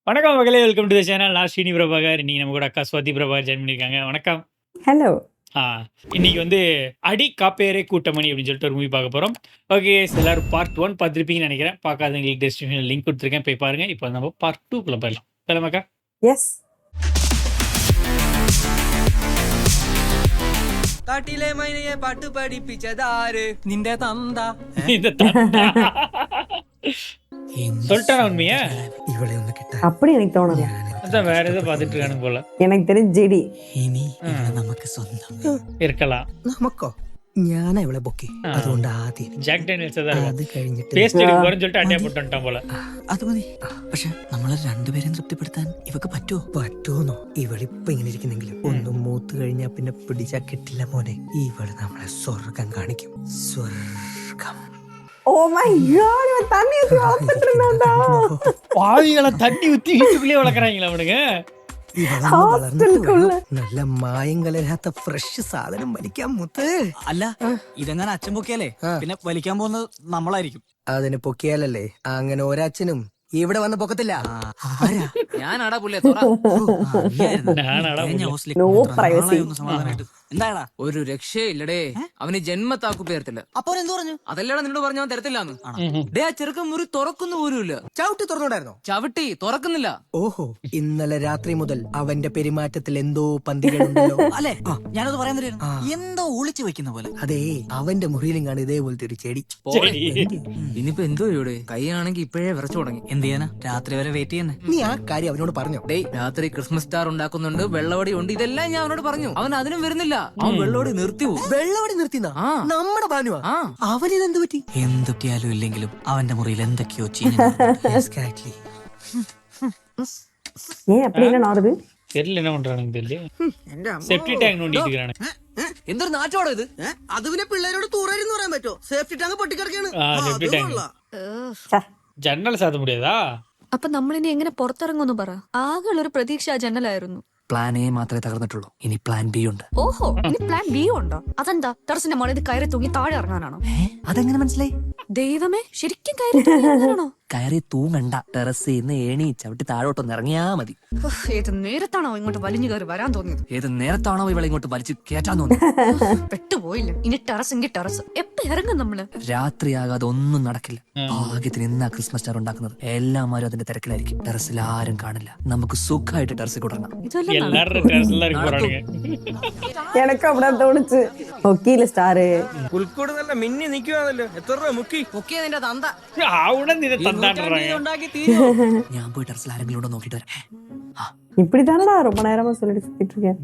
வணக்கம் மகளே, welcome to the channel. நான் ஸ்ரீனி பிரபாகர். இன்னைக்கு நம்ம கூட அக்கா ஸ்வாதி பிரபாகர் ஜாயின் பண்ணியிருக்காங்க. வணக்கம். ஹலோ. ஆ இன்னைக்கு வந்து அடி காப்பேரே கூட்டமணி அப்படின்னு சொல்லிட்டு ஒரு மூவி பார்க்க போறோம். ஓகே, எல்லாரும் பார்ட் 1 பார்த்துருப்பீங்கன்னு நினைக்கிறேன். பார்க்காதவங்களுக்கு டிஸ்கிரிப்ஷனில் லிங்க் கொடுத்துருக்கேன், போய் பாருங்க. இப்போ நம்ம பார்ட் 2க்குள்ள போயிடலாம். போயிடலாமாக்கா? எஸ். കാട്ടിലെ മൈനയെ പാട്ട് പഠിപ്പിച്ചതാര് നിന്റെ തന്ത இந்த தண்டா. சொல்லிட்டானா உண்மையா? ഇവളെ ഒന്ന് കിട്ടാൻ அப்படி எனக்கு தோணல. அதான் வேற ஏதோ பார்த்துட்டு இருக்கானு போல எனக்கு தெரிஞ்ச ஜெடி. ഇനി ഇവളെ നമുക്ക് സ്വന്തം இருக்கலாம். നമുക്കോ ഞാനാ ഇവളെ ബൊക്കെ അതുകൊണ്ട് ആദ്യം ஜாக் டேனியல்ஸ் தான் இருக்கும். അത് കഴിഞ്ഞിട്ട് பேஸ்ட் எடுக்க போறேன்னு சொல்லிட்டு அட்டையா போட்டு வந்துட்டான் போல. അത് മതി. പക്ഷെ നമ്മളെ രണ്ടുപേരെയും തൃപ്തിപ്പെടുത്താൻ ഇവക്ക് പറ്റുമോ ഇവളിപ്പൊ ഇങ്ങനെ ഇരിക്കുന്നെങ്കിലും ഒന്നും മൂത്ത് കഴിഞ്ഞാ പിന്നെ പിടിച്ചാ കിട്ടില്ല മോനെ. ഇവള് നമ്മളെ സ്വർഗം കാണിക്കും. സ്വർഗം. ஓ மை காட், இவன் தண்ணி ஊத்தி வளர்த்துட்டு இருந்தான்டா. பாவிகளை தண்ணி ஊத்தி வீட்டுக்குள்ளேயே வளர்க்குறாங்களா அவனுங்க? ഇവളൊന്ന് വളർന്നിട്ട് വേണം നല്ല മായം കലരാത്ത ഫ്രഷ് സാധനം വലിക്കാൻ മുത്ത്. അല്ല ഇതെങ്ങനെ അച്ഛൻ പൊക്കിയാലേ പിന്നെ വലിക്കാൻ പോകുന്നത് നമ്മളായിരിക്കും. അതിന് പൊക്കിയാലല്ലേ അങ്ങനെ ഒരച്ഛനും ഇവിടെ വന്ന് പൊക്കത്തില്ല. ഞാനാടാ പുള്ളിയെ நானாடா புள்ள. No privacy. എന്താടാ ഒരു രക്ഷയില്ലടേ. അവന് ജന്മത്താക്കു പേർത്തില്ല. അപ്പൊ എന്ത് പറഞ്ഞു? അതല്ലടാ നിന്നോട് പറഞ്ഞു അവൻ തരത്തില്ലാന്ന്. ഡേ ആ ചെറുക്കൻ മുറി തുറക്കുന്നു പോലുമില്ല. ചവിട്ടി തുറന്നോണ്ടായിരുന്നോ? ചവിട്ടി തുറക്കുന്നില്ല. ഓഹോ, ഇന്നലെ രാത്രി മുതൽ അവന്റെ പെരുമാറ്റത്തിൽ എന്തോ പന്തികളുണ്ടല്ലോ. അല്ലേ ഞാനത് പറയാൻ തരുന്നു. എന്തോ ഒളിച്ചു വെക്കുന്ന പോലെ. അതേ, അവന്റെ മുറിയിലും കാണും ഇതേപോലത്തെ ഒരു ചെടി. ഇനിയിപ്പോ എന്തോ ഇവിടെ കൈയാണെങ്കിൽ ഇപ്പോഴേ വിറച്ചു തുടങ്ങി. എന്ത് ചെയ്യാനാ? രാത്രി വരെ വെയിറ്റ് ചെയ്യുന്നേ. നീ ആ കാര്യം അവനോട് പറഞ്ഞോ? ഡേയ്, രാത്രി ക്രിസ്മസ് സ്റ്റാർ ഉണ്ടാക്കുന്നുണ്ട്, വെള്ളവടി ഉണ്ട്, ഇതെല്ലാം ഞാൻ അവനോട് പറഞ്ഞു. അവൻ അതിനും വരുന്നില്ല. അവൻ വെള്ളവടി നിർത്തി പോകും. വെള്ളവടി നിർത്തിന്നാ? ആ. നമ്മുടെ ബാനുവാ? ആ. അവനിതെന്ത് പറ്റി? എന്തൊക്കെയാലും ഇല്ലെങ്കിലും അവന്റെ മുറിയിൽ എന്തൊക്കെയോ ஏன் அப்படி என்ன நாறுது? தெரியல என்ன பண்றானுங்க தெரியல. செப்டி டேங்க் நோண்டிட்டு இருக்கானு. എന്തൊരു നാറ്റോടോ ഇത്? അത് പിന്നെ പിള്ളേരോട് തൂറരുന്ന് പറയാൻ പറ്റോ? സേഫ്റ്റി ടാങ്ക് പൊട്ടിക്കിടക്കാണ്. സെപ്റ്റി ടാങ്ക് ச்சே. ஜன்னல் சாத்த முடியாதா? അപ്പൊ നമ്മളിനി എങ്ങനെ പുറത്തിറങ്ങുമെന്ന് പറ. ആകെ ഒരു പ്രതീക്ഷ ആ ജനലായിരുന്നു. പ്ലാൻ എ മാത്രമേ തകർന്നിട്ടുള്ളൂ. ഇനി പ്ലാൻ ബി ഉണ്ട്. ഓഹോ, ഇനി പ്ലാൻ ബി ഉണ്ടോ? അതെന്താ? ടെറസിന്റെ മുകളിൽ കയറി തൂങ്ങി താഴെ ഇറങ്ങാനാണോ? അതെങ്ങനെ മനസ്സിലായി? ദൈവമേ, ശരിക്കും കയറി തൂങ്ങി ഇറങ്ങാനാണോ? കയറി തൂങ്ങണ്ട, ടെറസ് ഇന്ന് ഏണി ചവിട്ടി താഴോട്ടൊന്ന് ഇറങ്ങിയാ മതി. ഉഫ്, ഏത് നേരത്താണോ ഇങ്ങോട്ട് വലിഞ്ഞു കയറി വരാൻ തോന്നിയത്? ഏത് നേരത്താണോ ഇവളെ ഇങ്ങോട്ട് വലിച്ചു കേറ്റാൻ തോന്നുന്നു? പെട്ടുപോയില്ല. ഇനി ടെറസ് എങ്കിൽ ടെറസ്. എപ്പ ഇറങ്ങും നമ്മള്? രാത്രിയാകാതെ ഒന്നും നടക്കില്ല. ഭാഗ്യത്തിന് ഇന്നാ ക്രിസ്മസ് സ്റ്റാർ ഉണ്ടാക്കുന്നത്. എല്ലാമാരും അതിന്റെ തിരക്കിലായിരിക്കും. ടെറസിൽ ആരും കാണില്ല. നമുക്ക് സുഖമായിട്ട് ടെറസിൽ കൂടണം. ഇതെല്ലാം எல்லாரும் டெரஸ்ல இருக்க போறானுங்க. எனக்கு அப்படிதான் தோணுச்சு. ஒக்கீல ஸ்டாரு. പുൽക്കൂട് നല്ല മിന്നി നിൽക്കുവാണല്ലോ. എത്ര രൂപ മുക്കി? ഒക്കെ നിന്റെ തന്ത அவன நித தந்தாடுறாங்க. ഉണ്ടാക്കി തീരുവോ? ഞാൻ പോയി ടെറസിൽ ആരെങ്കിലും ഉണ്ടോ നോക്കിട്ട് വരാം. இப்படிதானடா ரொம்ப நேரமா சொல்லிட்டு சுத்திட்டு இருக்கேன்.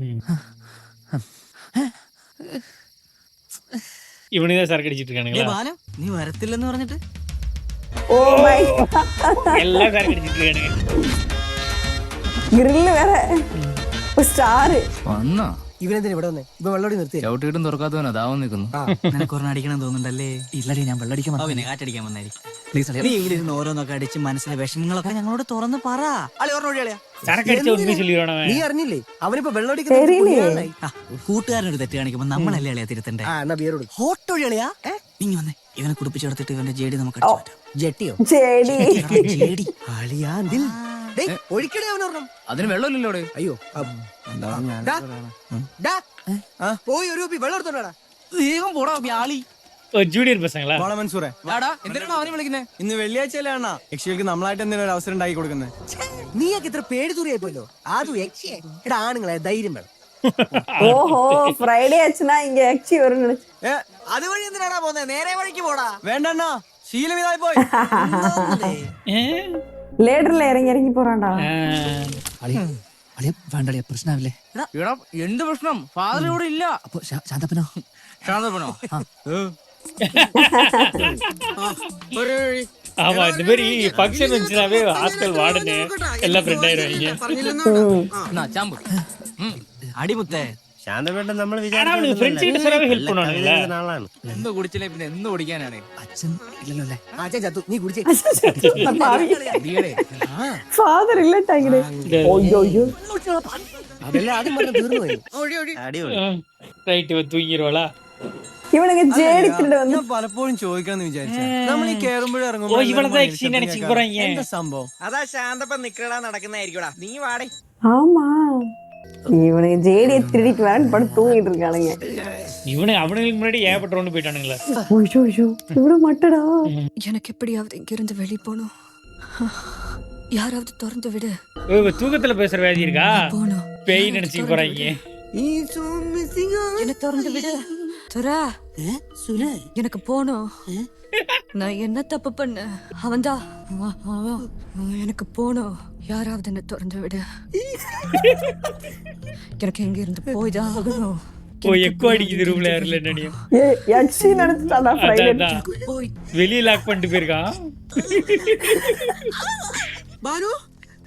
இவனுங்க தான் சரக்கு அடிச்சிட்டு இருக்கானுங்களா? ബാലു, നീ വരത്തില്ലെന്ന് പറഞ്ഞിട്ട് ஓ மை எல்லாம் சரக்கு அடிச்சிட்டு இருக்கானுங்க. கிரில் வேற. ஸ்டாரு. വന്നോ? ഇവനെന്തിനാ ഇവിടെ വന്നേ? ഇപ്പൊ വെള്ളോടി നിർത്തി. ചവിട്ടിയിട്ടും തുറക്കാത്തവൻ അതാവും നിൽക്കുന്നു. നിനക്ക് ഒരെണ്ണം അടിക്കണം തോന്നുന്നുണ്ടല്ലേ? ഇല്ലടി, ഞാൻ വെള്ളടിക്കാൻ പിന്നെ കാറ്റടിക്കാൻ വന്നായിരിക്കും. നീ ഇവിടെ ഇരുന്ന് ഓരോന്നൊക്കെ അടിച്ച് മനസ്സിലെ വിഷമങ്ങളൊക്കെ ഞങ്ങളോട് തുറന്ന് പറ. சரக்கு அடிச்ச உண்மை சொல்லிடுவானே. നീ അറിഞ്ഞില്ലേ? അവനിപ്പോ தெரியலையே. കൂട്ടുകാരനൊരു തെറ്റ് കാണിക്കുമ്പോ നമ്മളല്ലേ അളിയാ തിരുത്തണ്ടേ? ബിയറോട് ഹോട്ടൊഴിയാ ഇനി വന്നേ. ഇവനെ കുടിപ്പിച്ചെടുത്തിട്ട് ഇവന്റെ ജേടി നമുക്ക് അടിച്ചു മാറ്റാം. ജെട്ടിയോ? செடி. ജേടി അളിയാ ദിൽ. ഡേയ്, ഒഴിക്കടേ അവനൊരെണ്ണം. അതിന് വെള്ളമില്ലല്ലോ. അയ്യോ, പോയി ഒരു കുപ്പി വെള്ളം എടുത്തോണ്ടാ. വേഗം പോടാ വ്യാളി. ஜூனியர் பசங்களா? മോളെ മൻസൂറെ, എന്തിനാണ് അവനെ വിളിക്കുന്നേ? ഇന്ന് വെള്ളിയാഴ്ചയല്ലേ അണ്ണാ? യക്ഷികൾക്ക് നമ്മളായിട്ട് എന്തെങ്കിലും ഒരു അവസരം ഉണ്ടാക്കി കൊടുക്കുന്നത്. നീയൊക്കെ ഇത്ര പേടി തൂറിയായി പോയല്ലോ. അതും യക്ഷിയെ. എടാ, ആണുങ്ങളെ ധൈര്യം വേണം. ஓஹோ, ஃப்ரைடே ஆச்சுன்னா இங்க எக்ஸி வரும்னு நினைச்சு. അതുവഴി എന്തിനാടാ പോകുന്നത്? നേരെ വഴിക്ക് പോടാ. വേണ്ട അണ്ണാ, ശീലം ഇതായി പോയി. லேடர்ல இறங்கி இறங்கி போறான்டா. വേണ്ടടിയ പ്രശ്നമില്ലേ? എന്ത് പ്രശ്നം? ഫാദർ ഇവിടെ ഇല്ല. അപ്പൊ ശാന്തപ്പനോ? ശാന്തപ്പനോ? ஆமா, இந்த மாதிரி ஃபங்க்ஷன் வந்துச்சுனாவே ஹாஸ்டல் வார்டனு எல்லாம் ஃப்ரெண்ட் ஆயிடுவாங்க. ചാമ്പ് അടിമുത്തേ. ശാന്തപേട്ടൻ നമ്മൾ ஆனா அவனுக்கு ஃப்ரெண்ட்ஸ் கிட்ட சொல்லவே ஹெல்ப் பண்ணுவானுங்களா? ആളാണ്. എന്ന് കുടിച്ചില്ലേ പിന്നെ എന്ന് കുടിക്കാനാണ്? അച്ഛൻ ഇല്ലല്ലോ അല്ലേ? അച്ഛൻ ചത്തു, നീ കുടിച്ചേ. ஃபாதர் இல்லட்டாங்கடே. ஐயோ ஐயோ. അതെല്ലാം ആദ്യം പറഞ്ഞ തീർന്നു പോയി. അടിപൊളി. ரைட், இவன் தூங்கிடுவாளா? இவனுங்க ஜேடிக்கிட்ட வந்து ഞാൻ പലപ്പോഴും ചോദിക്കണം വിചാരിച്ച നമ്മൾ ഈ കേറുമ്പോഴും ഓ ഇറങ്ങുമ്പോഴും ഇവളത്തെ എക്സിനെ അടിച്ചു പോறாங்க. എന്താ സംഭവം? അതാ ശാന്തപ്പ നിക്കടാ നടക്കുന്നതായിരിക്കടാ നീ വാടേ. ஆமா இவனுங்க ஜேடியை திருடிட்டு வேன் படம் தூங்கிட்டு இருக்கானுங்க. அவனுங்களுக்கு முன்னாடி ஏகப்பட்ட ரவுண்டு போயிட்டானுங்களா. ஐயோ ஐயோ இவ்வளவு மட்டடா. எனக்கு எப்படியாவது இங்கிருந்து வெளியே போகணும். யாராவது திறந்து விடு. தூக்கத்துல பேசுற வியாதி இருக்கா? போகணும். பேய் நினைச்சு போறாங்க. என்ன திறந்து விடு. துரா எனக்கு போகணும். நான் என்ன தப்பு பண்ண? அவன்தான் எனக்கு போகணும். யாராவது என்ன திறந்து விடு. எனக்கு எங்க இருந்து போய்தான் ஆகணும். எக்கோ அடிக்குது ரூம்ல யாருல என்னடியும். யக்ஷி நினைச்சிட்டாடா ஃப்ரைடே. போய் வெளியே லாக் பண்ணிட்டு போயிருக்கான். ബാനു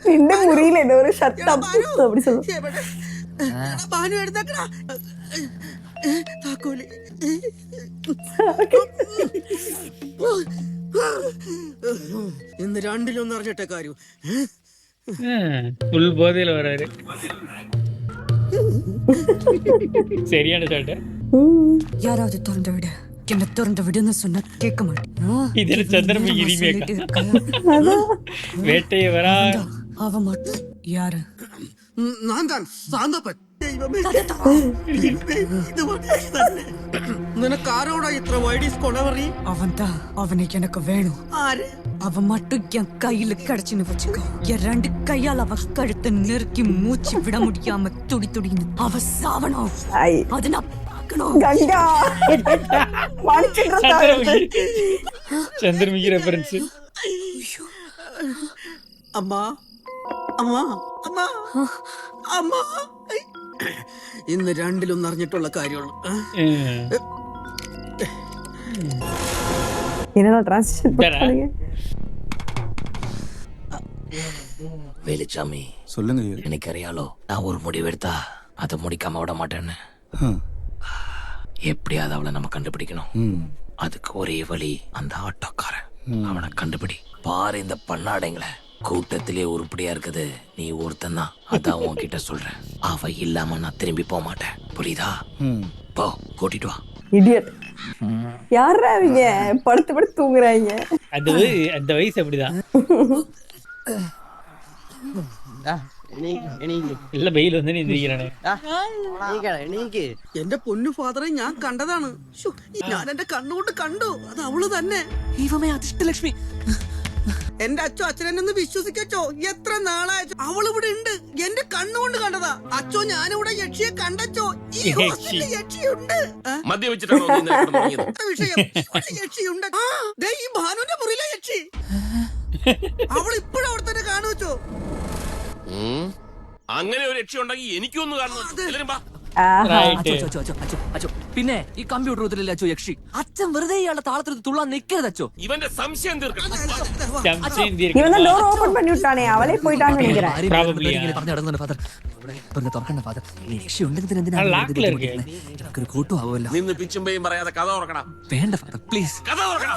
നിന്റെ മുറിയിൽ ഏതോ ഒരു ഷർട്ട് அப்படி சொல்லு. ബാനു എടുത്തക്കടാ താക്കോല്. ഇന്ന് രണ്ടിലൊന്നും അറിഞ്ഞിട്ട കാര്യം. ஃபுல் போதையில வராரு. சரியான சாட்டை. யாராவது திறந்து விடு. என்ன திறந்து விடுன்னு சொன்னா கேட்க மாட்டேன். இதுல சந்திரமுகி ரீமேக்கா? வேட்டைய வரா. அவ மட்டும் யாரு? ഞാൻ താൻ സാന്തപ്പൻ. ദൈവമേ നിനക്ക് ആരോടാ ഇത്ര വൈഡീസ് കൊണവറി? அவன்தான். அவனை எனக்கு வேணும். ആര്? அவன் மட்டும் என் கையில கிடைச்சுன்னு வச்சுக்கோ. என் 2 கையால் அவ கழுத்தை நெருக்கி மூச்சு விட முடியாம துடி துடின்னு அவ சாவணும். ஐ அது நான் பார்க்கணும். கங்கா மணிச்சிட்டு சந்திரமுகி ரெஃபரன்ஸ். അമ്മ അമ്മ അമ്മ അമ്മ ഇന്ന് രണ്ടിലൊന്നും അറിഞ്ഞിട്ടുള്ള കാര്യമുള്ളൂ. என்னடா டிரான்சிஷன் பண்ணீங்க? வேலுச்சாமி சொல்லுங்க. எனக்கு அறியாலோ நான் ஒரு முடிவெடுத்தா அதை முடிக்காம விட மாட்டேன்னு. எப்படியாவது அவளை நம்ம கண்டுபிடிக்கணும். அதுக்கு ஒரே வழி அந்த ஆட்டோக்காரன். அவனை கண்டுபிடி. பாரு இந்த பண்ணாடைங்கள கூட்டத்திலே உருப்படியா இருக்குது நீ ஒருத்தன் தான். அதான் உன்கிட்ட சொல்றேன். அவ இல்லாம நான் திரும்பி போக மாட்டேன். புரியுதா? போ கூட்டிட்டு வா. இடியட். யாரா அவங்க படுத்து படுத்து தூங்குறாங்க? அந்த வயசு அப்படிதான். இல்ல வெயில் வந்து നീന്തിരിക്കണേ. എന്റെ പൊന്നു ഫാദറെ ഞാൻ കണ്ടതാണ്. ഞാൻ എന്റെ കണ്ണുകൊണ്ട് കണ്ടു. അത് അവള് തന്നെ. ഇവമേ അധിഷ്ടലക്ഷ്മി. എന്റെ അച്ഛോ അച്ഛനെന്ന് വിശ്വസിക്കച്ചോ. എത്ര നാളായ അവൾ ഇവിടെ ഉണ്ട്. എന്റെ കണ്ണുകൊണ്ട് കണ്ടതാ. അച്ഛോ ഞാനിവിടെ യക്ഷിയെ കണ്ടച്ചോ. ഈ ഹോസ്റ്റലിൽ യക്ഷിയുണ്ട്. വിഷയം ഇവിടെ യക്ഷിയുണ്ട്. ഈ ഭാനുവിന്റെ മുറിയിലെ യക്ഷി. അവൾ ഇപ്പോഴും അവിടെ തന്നെ കാണുവച്ചോ. അങ്ങനെ ഒരു രക്ഷ ഉണ്ടെങ്കിൽ എനിക്കൊന്ന് കാണണം. പിന്നെ ഈ കമ്പ്യൂട്ടർ ഉത്തരവില്ല അച്ചോ യക്ഷി. അച്ഛൻ വെറുതെ ഇയാളുടെ താളത്തിൽ തുള്ളാൻ നിൽക്കരുത് അച്ചോ. ഇവന്റെ സംശയം തീർക്കണം. இவன் தான் டோர் ஓபன் பண்ணி விட்டானே. அவளே போயிட்டான்னு நினைக்கிறேன். പറഞ്ഞു നടന്നു ഫാദർ. തുറക്കണ്ട ഫാദർ. യക്ഷി ഉണ്ടെങ്കിൽ എന്തിനാ കൂട്ടു ആവുമല്ലോ. നിന്ന് പിച്ചുമ്പയും പറയാതെ കഥ തുറക്കണം. വേണ്ട ഫാദർ പ്ലീസ്. കഥ തുറക്കണം.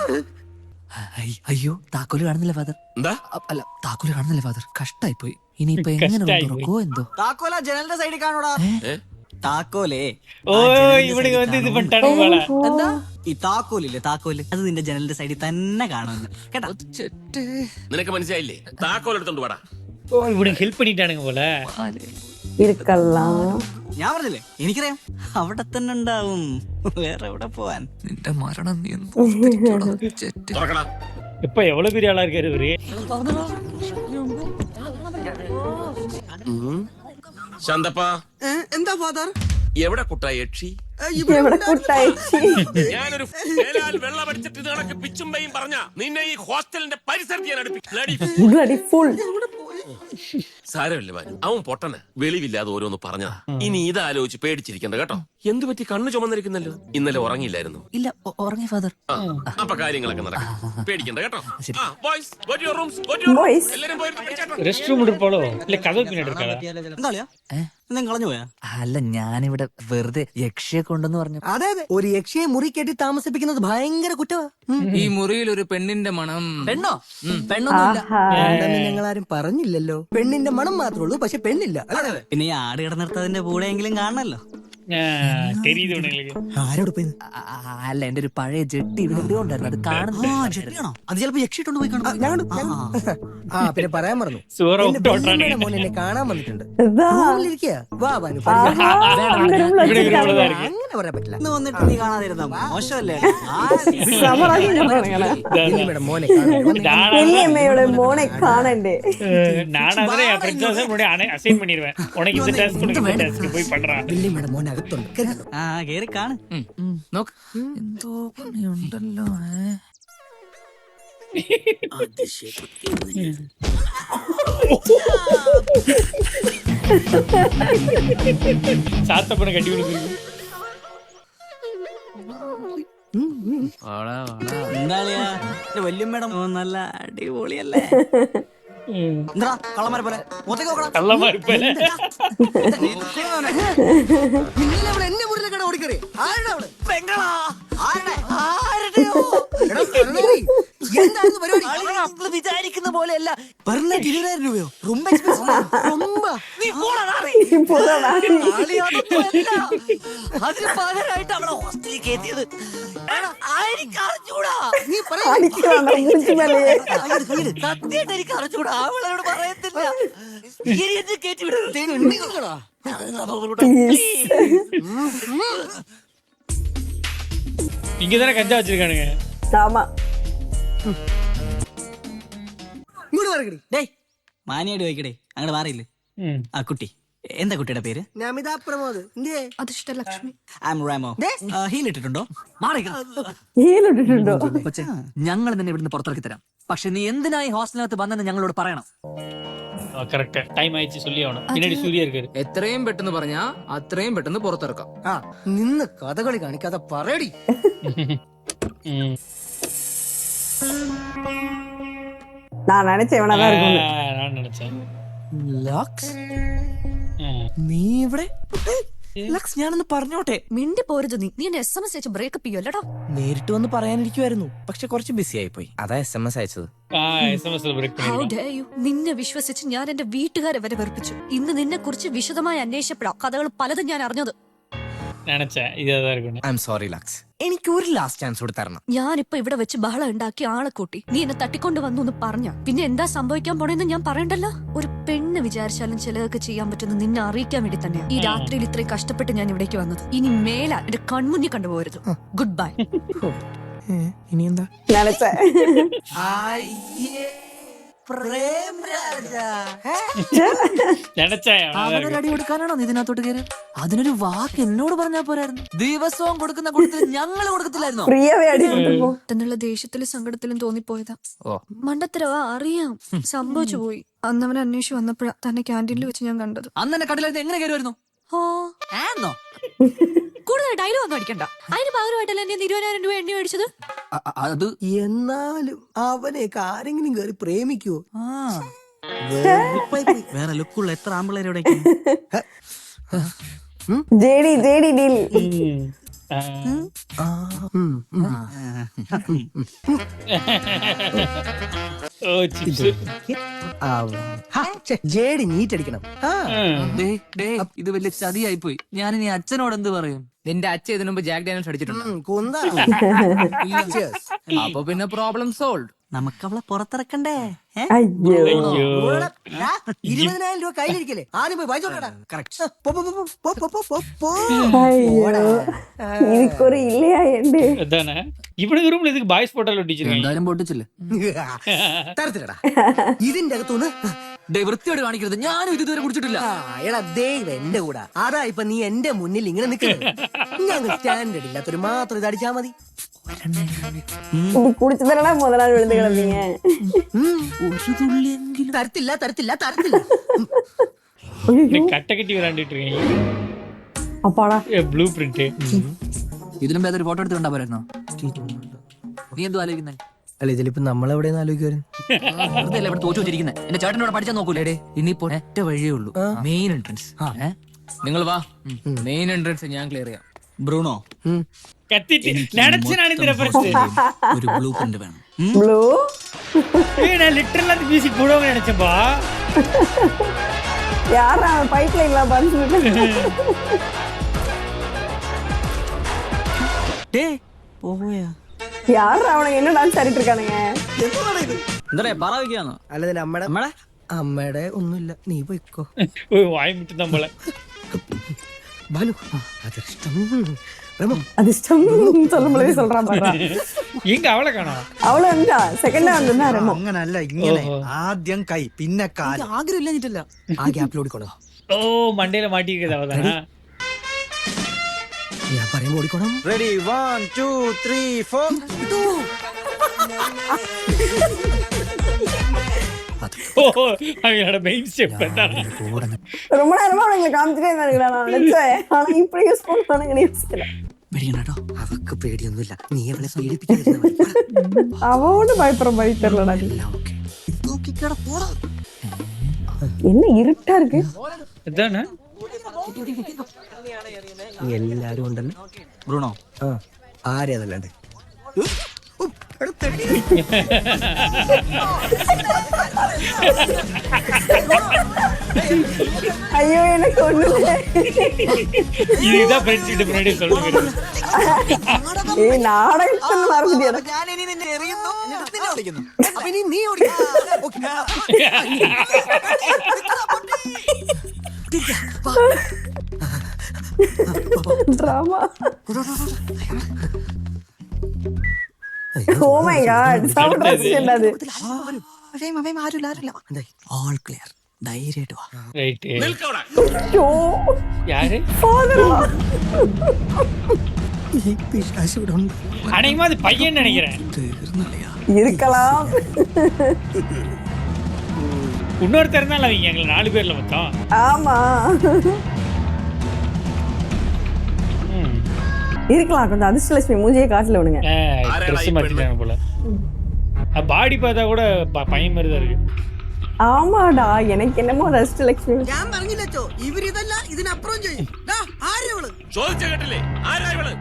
അയ്യോ താക്കോല് കാണുന്നില്ല ഫാദർ. എന്താ? അല്ല താക്കോല് കാണുന്നില്ല ഫാദർ. കഷ്ടായി പോയി. ഇനിയിപ്പൊ എങ്ങനെ തുറക്കോ എന്തോ. താക്കോല ജനലിന്റെ സൈഡിൽ കാണൂടാ. താക്കോലേ ഓ ഇവിടേക്ക് വന്ന് ഇത് പണ്ടാണ് പോളെ. എന്താ ഈ താക്കോലില്ലേ? താക്കോല് അത് നിന്റെ ജനലിന്റെ സൈഡിൽ തന്നെ കാണുന്നു കേട്ടോ. നിനക്ക് മനസ്സിലായില്ലേ? താക്കോൽ എടുത്തോണ്ട് വാടാ. ഓ ഇവിടെ ഹെൽപ്പ് பண்ணிட்டானுங்க போல. இருக்கலாம். ഞാൻ പറഞ്ഞില്ലേ എനിക്കറിയാം. അവിടെ തന്നെ ഉണ്ടാവും. വേറെ എവിടെ പോവാൻ? നിന്റെ മരണം നീ തുറക്കണം. இப்ப எவ்வளவு பெரிய ஆளா இருக்காரு இவரு. ശാന്തപ്പ എന്താ ഫാദർ? എവിടെ കുട്ടാ യക്ഷി? ഇവിടെ കൂട്ടായിച്ച്. ഞാനൊരു മേലാൽ വെള്ളമടിച്ചിട്ട് ഇത് കണക്ക് പിച്ചുമ്പയും പറഞ്ഞ നിന്നെ ഈ ഹോസ്റ്റലിന്റെ പരിസരത്ത് ഞാൻ Bloody fool. സാരമില്ല ബാനു. അവൻ പൊട്ടന് വെളിവില്ലാതെ ഓരോന്ന് പറഞ്ഞതാ. ഇനി ഇതാലോചിച്ച് പേടിച്ചിരിക്കണ്ട കേട്ടോ. എന്തു പറ്റി? കണ്ണു ചുമന്നിരിക്കുന്നല്ലോ. ഇന്നലെ ഉറങ്ങിയില്ലായിരുന്നു. ഇല്ല ഉറങ്ങി ഫാദർ. അപ്പൊ കാര്യങ്ങളൊക്കെ നടക്കും. പേടിക്കണ്ട കേട്ടോ. Boys. എല്ലാരും പോയി ரெஸ்ட் ரூம் இருப்பாளோ இல்ல கதவு பின்னாடி இருக்காளா? എന്താ നിങ്ങൾ കളഞ്ഞു പോയാ? അല്ല ഞാനിവിടെ വെറുതെ യക്ഷിയെ കൊണ്ടെന്ന് പറഞ്ഞു. അതെ അതെ. ഒരു യക്ഷിയെ മുറി കെട്ടി താമസിപ്പിക്കുന്നത് ഭയങ്കര കുറ്റവാ. ഈ മുറിയിൽ ഒരു പെണ്ണിന്റെ മണം. പെണ്ണോ? പെണ്ണൊന്നുമില്ല. ഞങ്ങൾ ആരും പറഞ്ഞില്ലല്ലോ. പെണ്ണിന്റെ മണം മാത്രമേ ഉള്ളൂ, പക്ഷെ പെണ്ണില്ല. പിന്നെ ഈ ആട് കിടന്നിടത്തതിന്റെ കൂടെയെങ്കിലും കാണണല്ലോ. தெரியுது உங்களுக்கு. ആരോട് പോയി അല്ല എന്റെ ഒരു പഴയ ജെട്ടി ഇവിടെ എവിടെയോ ഉണ്ടായിരുന്നു അത് കാണുന്നു. അത് ചിലപ്പോ യക്ഷിട്ടുണ്ട് പോയി കാണും. ആ പിന്നെ പറയാൻ മറന്നു, സുവറ എന്റെ വല്യമ്മയുടെ മോൻ എന്നെ കാണാൻ വന്നിട്ടുണ്ട്. ഇതാ. റൂമിലിരിക്കുക. വാ ബാനു, ആഹാ, ഇവിടെ room ല് ഇവിടെ വെച്ചിട്ടാണ്. ഉള്ളതായിരിക്കും. അങ്ങനെ പറയാൻ പറ്റില്ല. ഇന്ന് വന്നിട്ട് നീ കാണാതിരുന്ന മോശമല്ലേ? സമറാക്കി കൊണ്ടുവരണേ. വല്യമ്മയുടെ മോനെ കാണാൻ വന്നിട്ടുണ്ട്. വല്യമ്മയുടെ മോനെ കാണണ്ടേ. நான் அதே என் ஃப்ரெண்ட்ஸ் வந்து முன்னாடி அசைன் பண்ணிடுவேன். உனக்கு இந்த டாஸ்க் உனக்கு இந்த டாஸ்க் போய் பண்றான். വല്യമ്മയുടെ മോൻ അകത്തുണ്ട്. കേറി. ആ കേറി കാണ്. നോക്ക്. എന്തോ പണിയുണ്ടല്ലോ. சாத்தப்பனை கட்டி விழுந்துருக்கு. വാടാ, വാടാ. എന്താളിയാ എന്റെ വല്യമ്മയുടെ മോൻ നല്ല അടിപൊളിയല്ലേ? എന്താ കള്ളന്മാരെ പോലെ മുഖത്തേക്ക് നോക്കണം. கள்ளமா இருப்பேன். ഇന്നലെ അവൾ എന്നെ മുറിയിലേക്കാണ് ഓടിക്കറി. ആരുടെ അവള്? പെങ്ങളാ? ആരുടെ? ആരുടെയോ? എടാ, കള്ളനായി. എന്തായിരുന്നു പരിപാടി? നിങ്ങൾ വിചാരിക്കുന്ന പോലെയല്ല. പെർമനന്റ് 20,000 രൂപയോ? Room expense Roomba. നീ പോടാ നാറി. പോടാ. നാളെ അതൊന്നുമല്ല. അതിന് പകരമായിട്ട് അവളെ ഹോസ്റ്റലിൽ കയറ്റിയത്. എടാ, ആയിരിക്കും അറിഞ്ഞൂടാ. നീ പറയാ. അടിക്കുവാണോ മൂച്ചുമല്ലേ? സത്യമായിട്ട് എനിക്ക് അറിഞ്ഞൂടാ. അവളോട് പറയത്തില്ല. ഇനി എന്നെ കയറ്റി വിടും. இங்க தானே கஞ்சா வச்சிருக்கானுங்க. ആമാ. ഇങ്ങോട്ട് പറയടി. ഡേയ് മാനിയായിട്ട് ചോദിക്കടേ, അങ്ങോട്ട് മാറിയില്ലേ? ம். ആ കുട്ടി എന്താ കുട്ടിയുടെ പേര്? നമിത പ്രമോദ്. എന്തേ? അതിഷ്ടലക്ഷ്മി. ഐ ആം റാമോ. ഹീൽ ഇട്ടിട്ടുണ്ടോ? ഹീലിട്ടിട്ടുണ്ടോ? കൊച്ചേ, ഞങ്ങൾ നിന്നെ ഇവിടുന്ന് പുറത്തിറക്കി തരാം. പക്ഷെ നീ എന്തിനായി ഹോസ്റ്റലിനകത്ത് വന്നെന്ന് ഞങ്ങളോട് പറയണം. கரெக்டா டைம் ஆயிடுச்சு சொல்லி ஆகணும். பின்னாடி சூர்யா இருக்காரு. എത്രയും പെട്ടെന്ന് പറഞ്ഞാ അത്രയും പെട്ടെന്ന് പുറത്തിറക്കാം. ആ നിന്ന് കഥകളി കാണിക്കാതെ പറയടി. ம். நான் நினைச்சேன் இவனதான் இருக்கும். நான் நினைச்சேன். ലക്സ്, ஆ. നീ ഇവിടെ? ലക്സ്, ഞാനൊന്ന് പറഞ്ഞോട്ടെ. മിണ്ടി പോരുത് നീ. നീ എന്നെ SMS അയച്ച് ബ്രേക്കപ്പ് ചെയ്യല്ലടാ. നേരിട്ട് വന്ന് പറയാനിരിക്കുമായിരുന്നു, പക്ഷെ കുറച്ച് ബിസി ആയി പോയി. അതാ SMS അയച്ചത്. SMS ബ്രേക്ക് How பண்ணிருக்கேன். dare you? നിന്നെ വിശ്വസിച്ച് ഞാൻ എന്റെ വീട്ടുകാരെ വരെ വെറുപ്പിച്ചു. ഇന്ന് നിന്നെ കുറിച്ച് വിശദമായി അന്വേഷിച്ചപ്പോഴാ കഥകൾ പലതും ഞാൻ അറിഞ്ഞത്. நினைச்சேன் இதாதான் இருக்கும். ഐ എം സോറി ലക്സ്, എനിക്ക് ഒരു ലാസ്റ്റ് ചാൻസ് കൂടി തരണം. ഞാനിപ്പോ ഇവിടെ വെച്ച് ബഹളം ഉണ്ടാക്കി ആളെ കൂട്ടി നീ എന്നെ തട്ടിക്കൊണ്ട് വന്നു എന്ന് പറഞ്ഞ പിന്നെ എന്താ സംഭവിക്കാൻ പോണെന്ന് ഞാൻ പറയണ്ടല്ലോ. ഒരു പെണ്ണ് വിചാരിച്ചാലും ചിലതൊക്കെ ചെയ്യാൻ പറ്റുന്ന നിന്നെ അറിയിക്കാൻ വേണ്ടി തന്നെയാ ഈ രാത്രിയിൽ ഇത്രയും കഷ്ടപ്പെട്ട് ഞാൻ ഇവിടേക്ക് വന്നത്. ഇനി മേലാ എന്റെ കൺമുന്നിൽ കണ്ടുപോകരുത്. Good bye. ഇനി എന്താ? நினைச்சேன். நினைச்சேன். അവനൊരു അടി കൊടുക്കാനാണോ നീ ഇതിനകത്തോട്ട് കയറി? അതിനൊരു വാക്ക് എന്നോട് പറഞ്ഞാ പോരായിരുന്നു. ദിവസവും കൊടുക്കുന്ന കൊടുത്തില്ല ഞങ്ങൾ കൊടുക്കത്തില്ലായിരുന്നോ? പ്രിയവേ അടികൊണ്ടിരുന്നു. എന്നുള്ള ദേഷ്യത്തിലും സങ്കടത്തിലും തോന്നിപ്പോയതാ. ഓ. മണ്ടത്തരവാ, അറിയാം. സംഭവിച്ചു പോയി. അന്നവനെ അന്വേഷിച്ച് വന്നപ്പോഴാ തന്നെ ക്യാൻറ്റീനിൽ വെച്ച് ഞാൻ കണ്ടത്. അന്ന് എന്നെ കടലായിരുന്നു എങ്ങനെ കയറുമായിരുന്നു? ഓ, ആന്നോ? കൂടുതൽ ഡയലോഗ് ഒന്നും അടിക്കണ്ട. അതിന് പകരമായിട്ടല്ല എന്നെ 20,000 രൂപ എണ്ണി മേടിച്ചത്. അത് എന്നാലും അവനെയൊക്കെ ആരെങ്കിലും കയറി പ്രേമിക്കുവോ? വേറെ ലുക്കുള്ള എത്ര ആമ്പിള്ളേരോടെ ജേഡി ഡീൽ. ஓ சிப்ஸ். ജേഡി നീറ്റ് അടിക്കണം. ഇത് വലിയ ചതിയായി പോയി. ഞാൻ ഇനി അച്ഛനോട് എന്ത് പറയും? നിന്റെ അച്ഛൻ ഇതിനു മുമ്പ് ജാക്ക് ഡാനിയൽസ് അടിച്ചിട്ടുണ്ട്. കൊന്താ. അപ്പൊ പിന്നെ പ്രോബ്ലം സോൾവ്. നമുക്ക് അവളെ പുറത്തിറക്കണ്ടേ? അയ്യോ. ஐயோ. 20,000 രൂപ കയ്യിലിരിക്കല്ലേ? ആദ്യം പോയി വായിച്ചോട്ടാ. അയ്യോ, എനിക്കൊരു ഇല്ലയാ ഉണ്ട്. அதானே. இவனுக்கு ரூம்ல இதுக்கு பாய்ஸ் போட்டால ஒட்டிச்சிருக்கீங்க. എന്തായാലും പൊട്ടിച്ചില്ലേ? തരത്തിലടാ. ഇതിന്റെ അകത്തുനിന്ന് വൃത്തിയോട് കാണിക്കരുത്. ഞാനും ഇത് ഇതുവരെ കുടിച്ചിട്ടില്ല. എടാ ദൈവം എന്റെ കൂടെ. അതാ ഇപ്പൊ നീ എന്റെ മുന്നിൽ ഇങ്ങനെ നിൽക്കുന്നത്. ഞങ്ങൾ സ്റ്റാൻഡേർഡ് ഇല്ലാത്തൊരു മാത്രം ഇത് അടിച്ചാ മതി. ഇത് കുടിച്ചു തരണ മുതലാണ് വിழுந்து കിടന്നീங்க. ഒരു തുള്ളിയെങ്കിലും തരത്തില്ല തരത്തില്ല തരത്തില്ല. கட்ட கட்டி விளையாண்டுட்டு இருக்கீங்க. അപ്പാടാ. Blueprint. ഇതിലും ഭേദം ഒരു ഫോട്ടോ എടുത്ത് കണ്ടാ പോരായിരുന്നോ? നീ എന്തോ ആലോചിക്കുന്നേ? അല്ല ഇതിലിപ്പോ നമ്മളെവിടെയെന്ന് ആലോചിക്കുവായിരുന്നു. വെറുതെ അല്ല ഇവിടെ തോച്ചു വെച്ചിരിക്കുന്നത്. എന്റെ ചേട്ടനോട് പഠിച്ചാൽ നോക്കൂലേ? ഇനിയിപ്പോ ഒറ്റ വഴിയേ ഉള്ളൂ. Main entrance. നിങ്ങൾ വാ, മെയിൻ എൻട്രൻസ് ഞാൻ ക്ലിയർ ചെയ്യാം. ബ്രൂണോ, கத்திட்டு நினைச்சேன் இந்த ரெஃபரன்ஸ். ഒരു ബ്ലൂ പ്രിന്റ് വേണം. ബ്ലൂ. நான் லிட்டரலா அந்த மியூசிக் போடுவாங்க நினைச்சேன்பா. யாரா பைப்லைன்ல பஞ்சிட்டு പോയാ யாரு அவனுங்க என்ன டான்ஸ் ஆடிட்டு இருக்கானுங்க? എന്താ പറ വയ്ക്കാന്നോ? അല്ലത് നമ്മടെ അമ്മയുടെ ഒന്നുമില്ല, നീ പോയിക്കോ. வாய் மட்டும் தான் போல. ബാലു അതിഷ്ടം റമോ அதிர்ஷ்டம் சொல்லும்போதே சொல்றான் பாரு. எங்க அவளை காணோம்? அவள வந்தா செகண்டா வந்தா ரெமோ. അങ്ങനല്ല, ഇങ്ങനെ ആദ്യം കൈ പിന്നെ കാൽ. ആഗ്രഹം ഇല്ലാഞ്ഞിട്ടല്ല, ആ ഗ്യാപ്പിൽ ഓടിക്കോളാം. ஓ மண்டையில மாட்டிக்கிறது அவதானா? ഞാൻ പറയുമ്പോ ഓടിക്കോണം. റെഡി 1 2 3 4. ஓ அவங்களோட மெயின் ஸ்டெப் தானே. ரொம்ப நேரமா அவனுங்களை காமிச்சிட்டே இருந்தானுங்கடா, நான் நினைச்சேன். ஆனா இப்படி யூஸ் பண்ணுவானுங்க யோசிக்கல. പേടിക്കണ്ടോ? അവക്ക് പേടിയൊന്നുമില്ല, നീ അവളെ പേടിപ്പിക്കാൻ. அவனோட பயப்படுற மாதிரி தெரியலடா நீ. என்ன இருட்டா இருக்கு? அதானே? എല്ലാരും ഉണ്ടല്ലോ. ബ്രൂണോ ആ ആരെയാ അതല്ലാണ്ട്? ஐயோ எனக்கு ஒண்ணுல. இதுதான் ஃப்ரெண்ட்ஷிப் முன்னாடி சொல்லுங்க. ஏய் நாடகத்துல மறந்துட்டியாடா? Drama. Oh my god, sound resistant அது. ഓൾ ക്ലിയർ, ധൈര്യമായിട്ട് വാ. ரைட். നിൽക്കവിടെ. ஐயோ யாரு? father-in-law. ഈ പിശാച് ഇവിടെ ഉണ്ട്. அநேகமா அது பையன் நினைக்கிறேன். തീർന്നല്ലയാ. இருக்கலாம். இன்னொருத்தர் இருந்தாலும் அவங்க எங்களை 4 பேர்ல மொத்தம். ஆமா இருக்கலாம். கொஞ்சம் அதிர்ஷ்டலட்சுமி மூஞ்சியே காட்டல விடுங்க. ட்ரெஸ் மாத்திட்டாங்க போல. பாடி பார்த்தா கூட பையன் மாதிரி தான் இருக்கு. ஆமாடா, எனக்கு என்னமோ அதிர்ஷ்டலட்சுமி. ഞാൻ പറഞ്ഞില്ലച്ചോ, ഇവരിതല്ല ഇതിനപ്പുറം ചെയ്യും. ആരെവള് ചോദിച്ച കേട്ടില്ലേ ആരാ ഇവള്?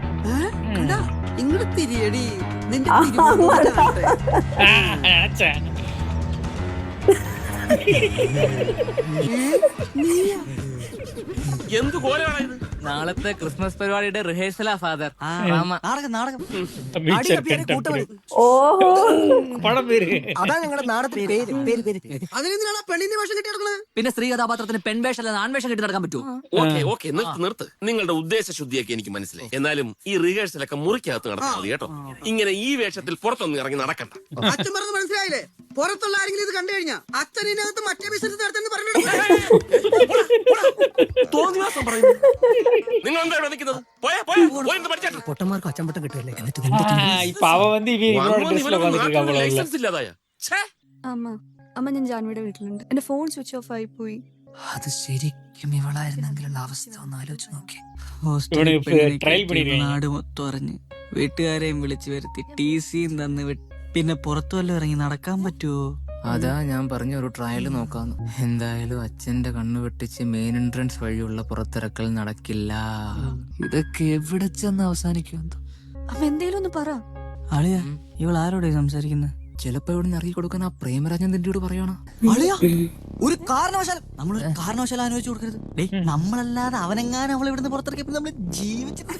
ഇങ്ങോട്ട് തിരിയടി, നിന്റെ நினைச்சேன். എന്ത് കോലമാണ് ഇത്? നാളത്തെ ക്രിസ്മസ് പരിപാടിയുടെ റിഹേഴ്സലാ ഫാദർ. നാടകം மிக்சர் கண்டென்ட். ஓஹோ படம் பேரு. അതാ ഞങ്ങളുടെ നാടകത്തിന്റെ പേര്. അതിനെന്തിനാണ് പെണ്ണിന്റെ വേഷം കെട്ടി നടക്കുന്നത്? പിന്നെ സ്ത്രീ കഥാപാത്രത്തിന് പെൺവേഷം അല്ല ആൺവേഷം കെട്ടി നടക്കാൻ പറ്റുമോ? ഓക്കെ നിർത്ത്. നിങ്ങളുടെ ഉദ്ദേശ ശുദ്ധിയൊക്കെ എനിക്ക് മനസ്സിലായി. എന്നാലും ഈ റിഹേഴ്സലൊക്കെ മുറിക്കകത്ത് നടത്താൽ മതി കേട്ടോ. ഇങ്ങനെ ഈ വേഷത്തിൽ പുറത്തൊന്നും ഇറങ്ങി നടക്കണ്ട. അച്ഛൻ പറഞ്ഞത് മനസ്സിലായില്ലേ? പുറത്തുള്ള ആരെങ്കിലും ഇത് കണ്ടു കഴിഞ്ഞാ അച്ഛനകത്ത് മറ്റേ ബിസിനസ് നടത്തുന്നു പറഞ്ഞു. തോന്നിവാസം പറയുന്നു. നിങ്ങൾ എന്താ ഇവിടെ നിൽക്കുന്നത്? പോയെന്ന് പഠിച്ചാട്ടെ. പൊട്ടന്മാർക്ക് അച്ചമ്പട്ടം കിട്ടുമല്ലേ? എന്നിട്ട് இப்ப அவ வந்து இவனோட ட்ரெஸ்ல உட்கார்ந்துட்டு இருக்கா போல. ലൈസൻസ് ഇല്ലാതായ അമ്മ ഞാൻ ജാൻവിയുടെ വീട്ടിലുണ്ട്. എന്റെ ഫോൺ സ്വിച്ച് ഓഫ് ആയി പോയി. അത് ശരിക്കും ഇവളായിരുന്നെങ്കിലുള്ള അവസ്ഥ ഒന്ന് ആലോചിച്ച് നോക്കി. ഇവന് trial பண்ணிருக்காங்க. നാട് മൊത്തം അറിഞ്ഞ് വീട്ടുകാരെയും വിളിച്ചു വരുത്തി TC തന്ന് പിന്നെ പുറത്തു വല്ലതും ഇറങ്ങി നടക്കാൻ പറ്റുമോ? അതാ ഞാൻ പറഞ്ഞ ഒരു ട്രയൽ നോക്കാന്ന്. എന്തായാലും അച്ഛന്റെ കണ്ണു വെട്ടിച്ച് മെയിൻ എൻട്രൻസ് വഴിയുള്ള പുറത്തിറക്കൽ നടക്കില്ല. ഇതൊക്കെ എവിടെ ചെന്ന് അവസാനിക്കുമെന്തോ. അമ്മ എന്തേലും ഒന്ന് പറ. അളിയാ, ഇവൾ ആരോടെ സംസാരിക്കുന്നത്? ചിലപ്പോ ഇവിടെ നിന്ന് ഇറങ്ങി കൊടുക്കാൻ ആ പ്രേമരാജൻ നിന്റെയോട് പറയണോ? ഒരു കാരണവശാലും ആലോചിച്ചു കൊടുക്കരുത്. നമ്മളല്ലാതെ അവനെങ്ങാനും അവളെ ഇവിടുന്ന് പുറത്തിറക്കിയപ്പോൾ നമ്മൾ ജീവിച്ചിട്ട്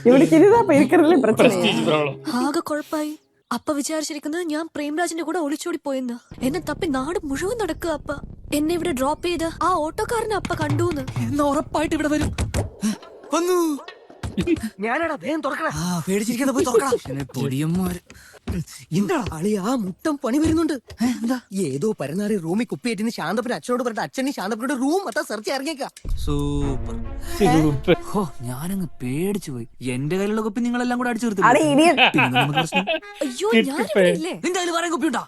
இவனுக்கு இதுதான் இப்ப இருக்கிறதுல பிரச்சனை. Prestige problem. ആകെ കുഴപ്പമായി. അപ്പ വിചാരിച്ചിരിക്കുന്നത് ഞാൻ പ്രേംരാജിന്റെ കൂടെ ഒളിച്ചോടി പോയെന്ന്. എന്നെ തപ്പി നാട് മുഴുവൻ നടക്കുക. അപ്പ എന്നെ ഇവിടെ ഡ്രോപ്പ് ചെയ്ത് ആ ഓട്ടോക്കാരനെ അപ്പ കണ്ടൂന്ന്. എന്ന് ഉറപ്പായിട്ട് ഇവിടെ വരും. വന്നു. ഞാനടാ വേഗം തുറക്കണ. പേടിച്ചിരിക്കുന്ന പോയി തുറക്കണം. പൊടിയന്മാര് എന്താ അളി ആ മുട്ടം പണി വരുന്നുണ്ട്? എന്താ ഏതോ പരനാറി റൂമിൽ കുപ്പിയേറ്റിന് ശാന്തപ്പന് അച്ഛനോട് പറഞ്ഞിട്ട് അച്ഛന് ശാന്തപ്പനോട് റൂം മൊത്തം സെർച്ച് ഇറങ്ങിയേക്കാ. സൂപ്പർ. ഹോ, ഞാനങ്ങ് പേടിച്ചു പോയി. എന്റെ കയ്യിലുള്ള കുപ്പി നിങ്ങളെല്ലാം കൂടെ അടിച്ചു அட idiot. അയ്യോ ഞാനില്ലേ. നിന്റെ കയ്യിൽ പറയാൻ കുപ്പി ഉണ്ടോ?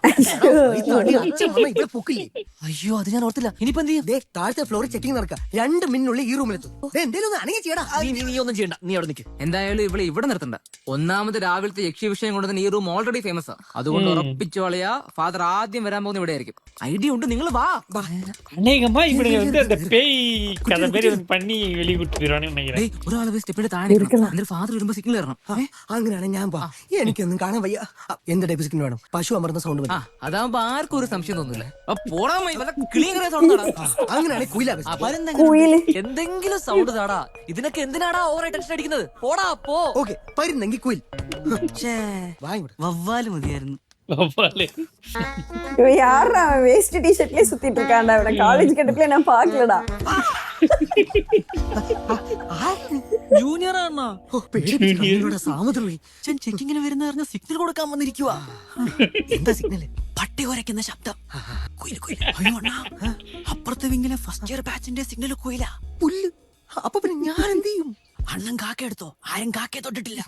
അച്ഛൻ വന്നാ ഇവിടെ പൊക്കില്ലേ? അയ്യോ, അത് ഞാൻ ഓർത്തില്ല. ഇനിയിപ്പോ എന്ത് ചെയ്യും? ദേ താഴത്തെ ഫ്ലോറിൽ ചെക്കിംഗ് നടക്കുക. 2 മിനിറ്റിനുള്ളിൽ ഈ റൂമിലെത്തും. എന്തേലും ഒന്ന് അനങ്ങി ചെയ്യടാ. നീ ഒന്നും ചെയ്യണ്ട. നീ അവിടെ നിൽക്ക്. എന്തായാലും ഇവിടെ നിർത്തണ്ട. ഒന്നാമത് രാവിലത്തെ യക്ഷി വിഷയം കൊണ്ട് തന്നെ ഈ റൂം ഓൾറെഡി ഓൾറെഡി ഫേമസ് ആ. അതുകൊണ്ട് ഉറപ്പിച്ചു കളയാ ഫാദർ ആദ്യം വരാൻ പോകുന്ന ഇവിടെ ആയിരിക്കും. ഐഡിയ ഉണ്ട്, നിങ്ങൾ വാ. அநேகமா இவனுங்க வந்து அந்த பேய் கதை மாதிரி வந்து பண்ணி வெளியே கூட்டு போயிடுவான்னு நினைக்கிறேன். ഒരാൾ സ്റ്റെപ്പിന്റെ താഴെ നിൽക്കണം. എന്നിട്ട് ഫാദർ വരുമ്പോ സിഗ്നൽ തരണം. അങ്ങനെയാണ് ഞാൻ വാ. എനിക്കൊന്നും കാണാൻ വയ്യ. എന്ത് ടൈപ്പ് സിഗ്നൽ വേണം? പശു അമർന്ന സൗണ്ട് ആ അതാവുമ്പോ ആർക്കും ഒരു സംശയം തോന്നില്ല. പോടാ കിളിയങ്ങനെ സൗണ്ട് അങ്ങനെയാണെങ്കിൽ കുയിലാ കുയില് എന്തെങ്കിലും സൗണ്ട് താടാ. ഇതിനൊക്കെ എന്തിനാടാ ഓവർ ടെൻഷൻ അടിക്കുന്നത്? പോടാ പോ. ഓക്കെ പരുന്നെങ്കിൽ കുയിൽ. വവ്വാല് മതിയായിരുന്നു. வவ்வாலு. இவன் யாரா அவன் வேஸ்ட் டிஷர்ட்லயே சுத்திட்டு இருக்கான்டா. அவன காலேஜ் கட்டப்ல நான் பாக்கலடா. ജൂനിയർ ആണോ? സാമദ്രോഹി ചെക്കിങ്ങിന് വരുന്ന പറഞ്ഞ സിഗ്നൽ കൊടുക്കാൻ വന്നിരിക്കുക. എന്താ സിഗ്നല്? പട്ടി കുരയ്ക്കുന്ന ശബ്ദം. കുയിൽ കുയിൽ. അയ്യോ അണ്ണാ, അപ്പുറത്തെ വിങ്ങിലെ ഫസ്റ്റ് ഇയർ ബാച്ചിന്റെ സിഗ്നൽ കുയില. പുല്ല്. അപ്പൊ പിന്നെ ഞാൻ എന്ത് ചെയ്യും? അണ്ണൻ കാക്ക എടുത്തോ? ആരും കാക്കയെ തൊട്ടിട്ടില്ല.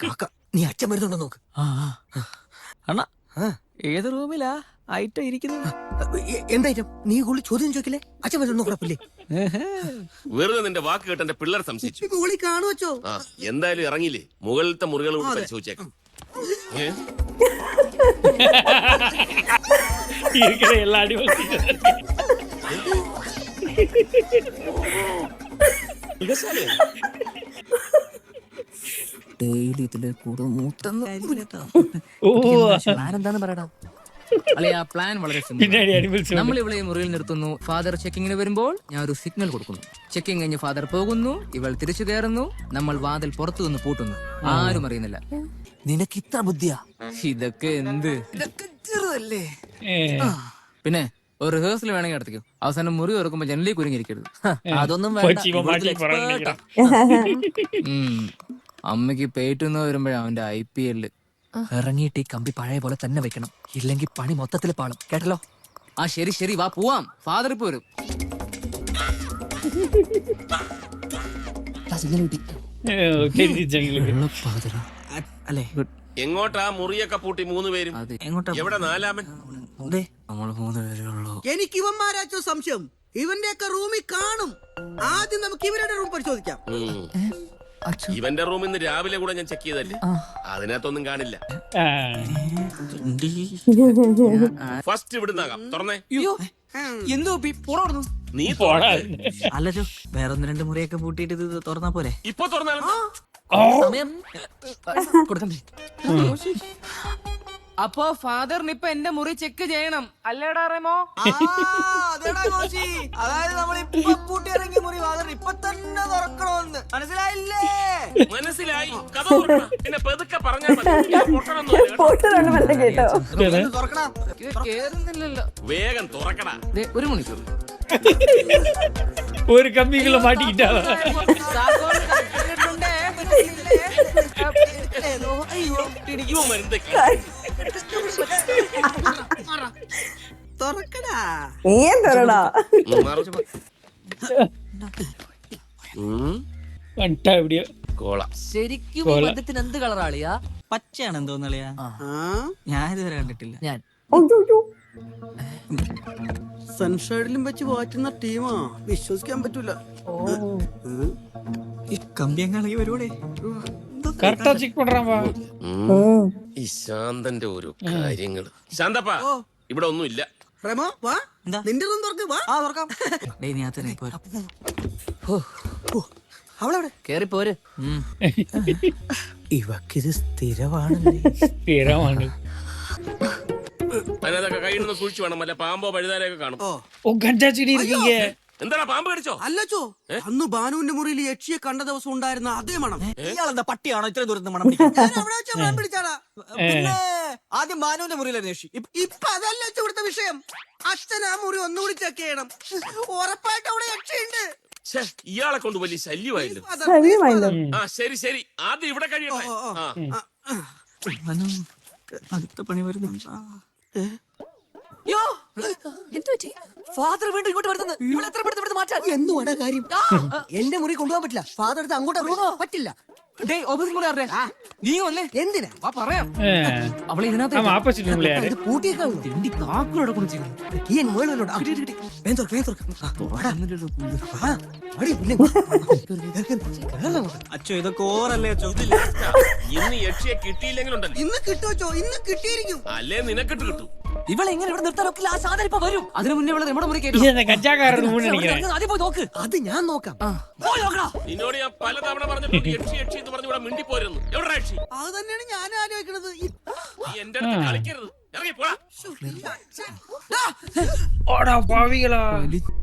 കാക്ക നീ അച്ഛൻ വരുന്നുണ്ടോ നോക്ക്. അണ്ണാ ഏത് റൂമിലാ ഐറ്റം ഇരിക്കുന്നത്? എന്തായിട്ടും നീ കൂടുതൽ ചോദ്യം ചോദിക്കില്ലേ? അച്ഛൻ വരുന്നുണ്ടോ? കുഴപ്പമില്ലേ? വെറുതെ നിന്റെ വാക്ക് കേട്ട് എന്റെ പിള്ളേർ സംശയിച്ചു. ഗോളി കാണുവച്ചോ? ആ എന്തായാലും ഇറങ്ങിയില്ലേ, മുകളിലത്തെ മുറികൾ കൂടി പരിശോധിച്ചേക്കാം. இருக்கிற எல்லா அடிவாசி ഡെയിലി ഇതിലെ കൂടെ മൂത്തെന്ന് ஓ ഞാനെന്താന്ന് പറയടാ. അളിയാ പ്ലാൻ വളരെ സിമ്പിൾ. பின்னாடி அனிமல்ஸ் നമ്മൾ ഇവിടെ ഈ മുറിയിൽ നിർത്തുന്നു. ഫാദർ ചെക്കിങ്ങിന് വരുമ്പോൾ ഞാൻ ഒരു സിഗ്നൽ കൊടുക്കുന്നു. ചെക്കിങ് കഴിഞ്ഞ് ഫാദർ പോകുന്നു. ഇവൾ തിരിച്ചു കയറുന്നു. നമ്മൾ വാതിൽ പുറത്തു നിന്ന് പൂട്ടുന്നു. ആരും അറിയുന്നില്ല. നിനക്ക് ഇത്ര ബുദ്ധിയാ? ഇതൊക്കെ എന്ത്? ഇതൊക്കെ ചെറുതല്ലേ? പിന്നെ ഒരു റിഹേഴ്സൽ വേണമെങ്കിൽ നടത്തിക്കോ. അവസാനം മുറി തുറക്കുമ്പോ ജനലി കുരുങ്ങിയിരിക്കരുത്. അതൊന്നും போச்சு இவன் மாட்டி போறான்னு நினைக்கிறான். അമ്മയ്ക്ക് പേറ്റുന്ന വരുമ്പോഴാ അവന്റെ IPL. ഇറങ്ങിയിട്ട് ഈ കമ്പി പഴയ പോലെ തന്നെ വെക്കണം, ഇല്ലെങ്കിൽ പണി മൊത്തത്തിൽ പാളും. കേട്ടല്ലോ? ആ ശരി ശരി വാ പോവാം. ഫാദർ ഇപ്പൊ വരും. தெரிஞ்சிச்சு അല്ലേ? എങ്ങോട്ടാ മുറിയൊക്കെ പൂട്ടി 3 പേരും? അത് എവിടെ നാലാമൻ? നമ്മൾ 3 പേരേ ഉള്ളൂ. എനിക്ക് ഇവന്മാരാച്ചോ സംശയം? ഇവന്റെ ഒക്കെ റൂമിൽ കാണും. ആദ്യം നമുക്ക് ഇവരുടെ റൂം പരിശോധിക്കാം. ഇവന്റെ റൂമിൽ നിന്ന് രാവിലെ കൂടെ ഞാൻ ചെക്ക് ചെയ്തല്ലേ, അതിനകത്തൊന്നും കാണില്ല. ഫസ്റ്റ് ഇവിടുന്നാകാം. തുറന്നേ. എന്തോ നീ போடா അല്ലല്ലോ, വേറെ 1-2 മുറിയൊക്കെ പൂട്ടിയിട്ട് ഇത് തുറന്നാ പോലെ. ഇപ്പൊ തുറന്നാലും സമയം കൊടുക്കണ്ടേ? അപ്പൊ ഫാദറിന് ഇപ്പൊ എന്റെ മുറി ചെക്ക് ചെയ്യണം അല്ലേടാ റെമോ? അതായത് നമ്മൾ ഇപ്പൊ പൂട്ടിയിറങ്ങിയ മുറി വാതിൽ ഇപ്പൊ തന്നെ തുറക്കണമെന്ന് മനസ്സിലായില്ലേ? മനസ്സിലായി. കഥ തുറക്കണം. പിന്നെ പെതുക്കെ പറഞ്ഞാൽ മതി. പൊട്ടണമെന്നൊന്നുമില്ല. போட்டுறோன்னு வந்து கேட்டோ. തുറക്കണം. കേറുന്നില്ലല്ലോ. വേഗം തുറക്കടാ. 1 മണിക്കൂർ. ஒரு கம்பிக்குள்ள மாட்டிக்கிட்டா. ഇവൻ മരുന്ന് തുറക്കടാ. நீ ஏன் தரடா? வந்துட்டா எப்படியோ കോള. ശരിക്കും ഈ മദ്യത്തിന് എന്ത് കളറാളിയാ? പച്ചയാണെന്ന് തോന്നളിയാ. ഞാൻ ഇതുവരെ കണ്ടിട്ടില്ല. ഞാൻ ஐயோ. സൺഷൈഡിലും വെച്ച് വാറ്റുന്ന ടീമാ, വിശ്വസിക്കാൻ പറ്റൂല. ഈ കമ്പി എങ്ങാണെങ്കിൽ വരുവോടെ? கரெக்டா செக் பண்றான்பா. ഈ ശാന്തന്റെ ഓരോ കാര്യങ്ങള്. ശാന്തപ്പാ ഇവിടെ ഒന്നും ഇല്ല. റെമോ വാ, നിന്റെ റൂം തുറക്ക്. വാ. ആ തുറക്കാം. ഡേയ് നീ അകത്ത് പോരാ. അവളെവിടെ? കേറി പോര്. ഇവക്കിത് സ്ഥിരമാണല്ലേ? സ്ഥിരമാണ്. അതിനകത്തൊക്കെ കയ്യിലൊന്ന് സൂക്ഷിച്ചു വേണം, അല്ല പാമ്പോ പഴുതാരൊക്കെ കാണും. ഓ ഗഞ്ചാ ചെടി இருக்கீங்க. എന്താടാ പാമ്പ് കടിച്ചോ? അല്ലച്ചോ, അന്ന് ബാനുവിന്റെ മുറിയിൽ യക്ഷിയെ കണ്ട ദിവസം ഉണ്ടായിരുന്ന അതേ മണം. ഇയാളെന്താ പട്ടിയാണോ ഇത്രയും ദൂരത്ത് മണം പിടിക്കാൻ? ഞാൻ അവിടെ വെച്ചാ മണം പിടിച്ചാടാ. പിന്നെ ആദ്യം ബാനുവിന്റെ മുറിയിലായിരുന്നു യക്ഷി. ഇപ്പൊ അതല്ല ഇവിടുത്തെ വിഷയം. അച്ഛൻ ആ മുറി ഒന്നുകൂടി ചെക്ക് ചെയ്യണം. ഉറപ്പായിട്ട് അവിടെ യക്ഷിയുണ്ട്. ഛെ, ഇയാളെ കൊണ്ട് വലിയ ശല്യമായില്ലോ. சரியமாயில. ആ ശരി ശരി, ആദ്യം ഇവിടെ കഴിയട്ടെ. അടുത്ത പണി വരുന്നു. ഫാദർ വീണ്ടും ഇങ്ങോട്ട് വരുന്നത്. ഇവിടെ എത്ര പെടുത്ത് മാറ്റാൻ എന്തുവാണ് കാര്യം? എന്റെ മുറി കൊണ്ടുപോകാൻ പറ്റില്ല. ഫാദർ എടുത്ത് അങ്ങോട്ട് പറ്റില്ല. ഓപ്പോസിറ്റ് മുറി ആരുടെ നീ വന്നേ എന്തിനാ വാ പറയാം ഏ. അവളെ ഇതിനകത്ത് ஆமா ஆப்போசிட் ரூம்ல யாரு ഇത് പൂട്ടിയേക്കാണല്ലോ തിണ്ടി കാക്കുലോടെ കുളിച്ചിരുന്നു ഈ മുകളിലോട്ട് വേഗം തുറക്ക് അച്ഛോ ഇതൊക്കെ ഓറല്ലേ അച്ഛോ ഇന്ന് യക്ഷിയെ കിട്ടിയില്ലെങ്കിലുണ്ടല്ലോ ഇന്ന് കിട്ടുവച്ചോ ഇന്ന് കിട്ടിയിരിക്കും അല്ലേ നിനക്കിട്ട് കിട്ടും. ഇവളെ എങ്ങനെ ഇവിടെ നിർത്താനൊക്കെ ആ സാധനം ഇപ്പൊ വരും അതിന് മുന്നേ ഇവിടെ നമ്മുടെ മുറി இது அந்த கஞ்சாக்காரர் ரூம்னு நினைக்கிறேன் ആദ്യം പോയി നോക്ക് അത് ഞാൻ നോക്കാം പോയി നോക്കടാ നിന്നോട് ഞാൻ പലതവണ പറഞ്ഞിട്ടുണ്ട് യക്ഷി യക്ഷി എന്ന് പറഞ്ഞ് ഇവിടെ മിണ്ടിപ്പോരുന്നു. എവിടെ യക്ഷി? അത് തന്നെയാണ് ഞാൻ ആലോചിക്കണത് നീ എന്റെ അടുത്ത് കളിക്കരുത്. ഇറങ്ങി പോടാ. ஓடா பாவிகளா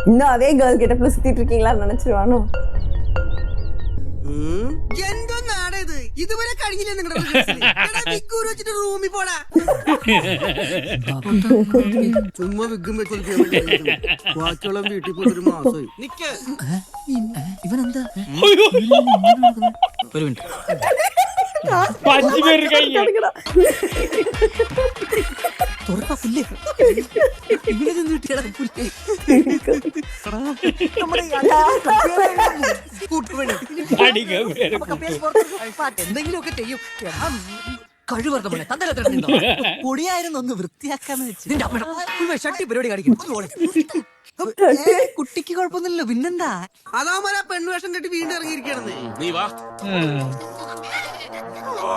இன்னும் அதே கேர்ள் கிட்ட பிளஸ் சுத்திட்டு இருக்கீங்களான்னு நினைச்சிருவானோ. എന്തോ നാടേത് ഇതുവരെ കഴിഞ്ഞില്ലേ നിങ്ങളുടെ വെച്ചിട്ട് റൂമിൽ പോടാ ചുമ്മാ വിഗും വെച്ച് ബാക്കിയുള്ള വീട്ടിൽ പോയി ഒരു മാസമായി നിക്ക് ഇവനെന്താ ഒരു മിനിറ്റ് 5 பேர் இருக்காங்க തുറക്കാ പുല്ലേ ഇവനെന്ത് കിട്ടിയടാ പുല്ലേ നമ്മുടെ കൂട്ടുപണി அடிங்க பேரு എന്തെങ്കിലുമൊക്കെ ചെയ്യും കഴിവറക്ക പോലെ തന്തരത്ര പൊടിയായിരുന്നു ഒന്ന് വൃത്തിയാക്കാന്ന് വെച്ച് ഷട്ടി പരിപാടി കാണിക്കും കുട്ടിക്ക് കുഴപ്പമൊന്നുമില്ലല്ലോ പിന്നെന്താ അതാമരാ പെണ്ണുവേഷം കെട്ടി വീണ്ടും ഇറങ്ങിയിരിക്കണത് നീ വാ.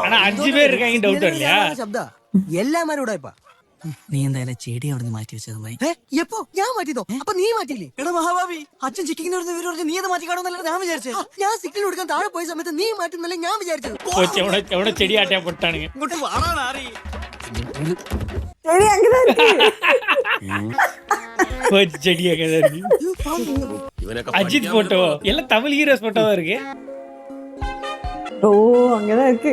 ஆனா 5 பேர் இருக்காங்க டவுட் இல்லையா ശബ്ദ എല്ലാമാരോടാ ഇപ്പൊ നീ എന്തായാലും ചെടി അവിടെ നിന്ന് മാറ്റി വെച്ചതുമായി എപ്പോ ഞാൻ മാറ്റിയതോ അപ്പൊ നീ മാറ്റില്ലേ എടാ മഹാഭാവി അച്ഛൻ ചിക്കിങ്ങിന് വരുന്ന ഇവര് പറഞ്ഞു നീ അത് മാറ്റി കാണുമെന്നല്ല ഞാൻ വിചാരിച്ചത് ഞാൻ സിഗ്നൽ കൊടുക്കാൻ താഴെ പോയ സമയത്ത് നീ മാറ്റുന്നല്ലേ ഞാൻ വിചാരിച്ചത് போச்சு எவட செடி ஆட்டையா போட்டானுங்க ഇങ്ങോട്ട് വാടാ ആറി சரி அங்கதான் இருக்கு. போச்சு செடி அங்கதான் ഇവനൊക്കെ அஜித் போட்டோ எல்லாம் தமிழ் ஹீரோஸ் போட்டோ தான் இருக்கு ஓ அங்கதான் இருக்கு.